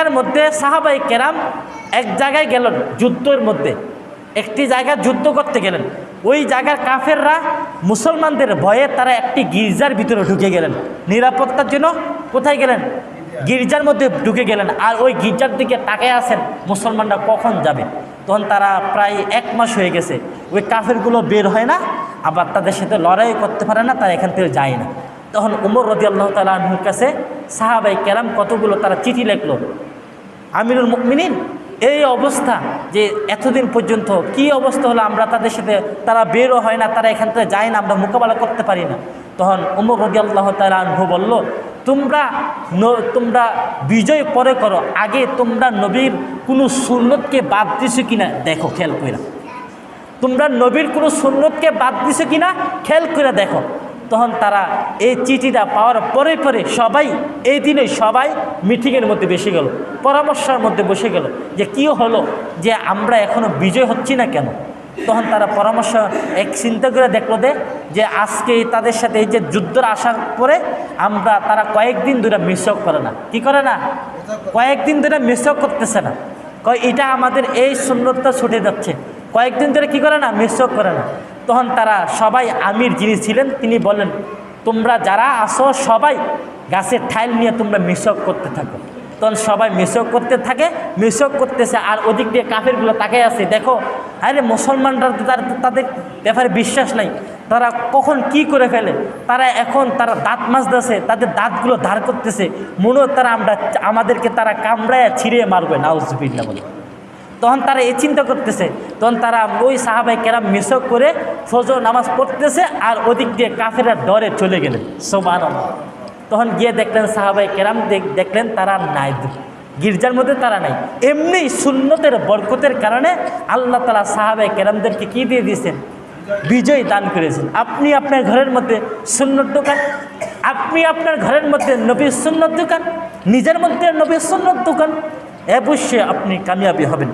জায়গার মধ্যে সাহাবায়ে কেরাম এক জায়গায় গেলেন যুদ্ধের মধ্যে, একটি জায়গায় যুদ্ধ করতে গেলেন। ওই জায়গার কাফেররা মুসলমানদের ভয়ে তারা একটি গির্জার ভিতরে ঢুকে গেলেন নিরাপত্তার জন্য। কোথায় গেলেন? গির্জার মধ্যে ঢুকে গেলেন। আর ওই গির্জার দিকে তাকিয়ে আছেন মুসলমানরা কখন যাবে। তখন তারা প্রায় 1 মাস হয়ে গেছে, ওই কাফেরগুলো বের হয় না, আবার তাদের সাথে লড়াই করতে পারে না, তারা এখান থেকে যায় না। তখন উমর রাদিয়াল্লাহু তাআলা আনহুর কাছে সাহাবায়ে কেরাম কতগুলো তারা চিঠি লিখলো, আমিরুল মুমিনিন এই অবস্থা যে এতদিন পর্যন্ত কি অবস্থা হলো, আমরা তাদের সাথে তারা বেরও হয় না, তারা এখান থেকে যায় না, আমরা মোকাবেলা করতে পারি না। তখন উমর রাদিয়াল্লাহু তাআলা আনহু বলল, তোমরা বিজয় পরে করো, আগে তোমরা নবীর কোনো সুন্নতকে বাদ দিছো কিনা দেখো, খেয়াল করে। তোমরা নবীর কোনো সুন্নতকে বাদ দিছো কিনা খেয়াল করে দেখো। তখন তারা এই চিঠিটা পাওয়ার পরে পরে সবাই এই দিনে সবাই মিটিংয়ের মধ্যে বসে গেল, পরামর্শের মধ্যে বসে গেল যে কী হলো, যে আমরা এখনও বিজয় হচ্ছি না কেন। তখন তারা পরামর্শ এক চিন্তা করে দেখলো যে আজকে তাদের সাথে এই যে যুদ্ধের আসার পরে তারা কয়েকদিন ধরে মিসক করে না, কি করে না, কয়েকদিন ধরে মিসক করতেছে না, এটা আমাদের এই সুন্নতটা ছুটে যাচ্ছে, কয়েকদিন ধরে কি করে না, মিসক করে না। তখন তারা সবাই, আমির যিনি ছিলেন তিনি বললেন, তোমরা যারা আসো সবাই গাছের ঠাইল নিয়ে তোমরা মিসক করতে থাকো। তখন সবাই মিসক করতে থাকে, মিসক করতেছে, আর ওদিক দিয়ে কাফেরগুলো তাকাই আছে, দেখো আরে মুসলমানরা তাদের ব্যাপারে বিশ্বাস নাই, তারা কখন কি করে ফেলে, তারা দাঁত মাজতেছে, তাদের দাঁতগুলো ধার করতেছে, মনে হয় আমাদেরকে তারা কামড়ায় ছিঁড়িয়ে মারবে, নাউজুবিল্লাহ বলে। তখন তারা এই চিন্তা করতেছে, তখন তারা ওই সাহাবায়ে কেরাম মিসক করে ফজর নামাজ পড়তেছে, আর ওদিক দিয়ে কাফেররা ডরে চলে গেলেন। সুবহানাল্লাহ। তখন গিয়ে দেখলেন সাহাবায়ে কেরাম দেখলেন তারা নাই, গির্জার মধ্যে তারা নাই। এমনি সুন্নতের বরকতের কারণে আল্লাহ তাআলা সাহাবায়ে কেরামদেরকে কি দিয়ে দিয়েছেন, বিজয় দান করেছেন। আপনি আপনার ঘরের মধ্যে সুন্নত দোকান, আপনি আপনার ঘরের মধ্যে নবীর সুন্নত দোকান, নিজের মধ্যে নবীর সুন্নত দোকান, অবশ্যই আপনি কামিয়াবি হবেন।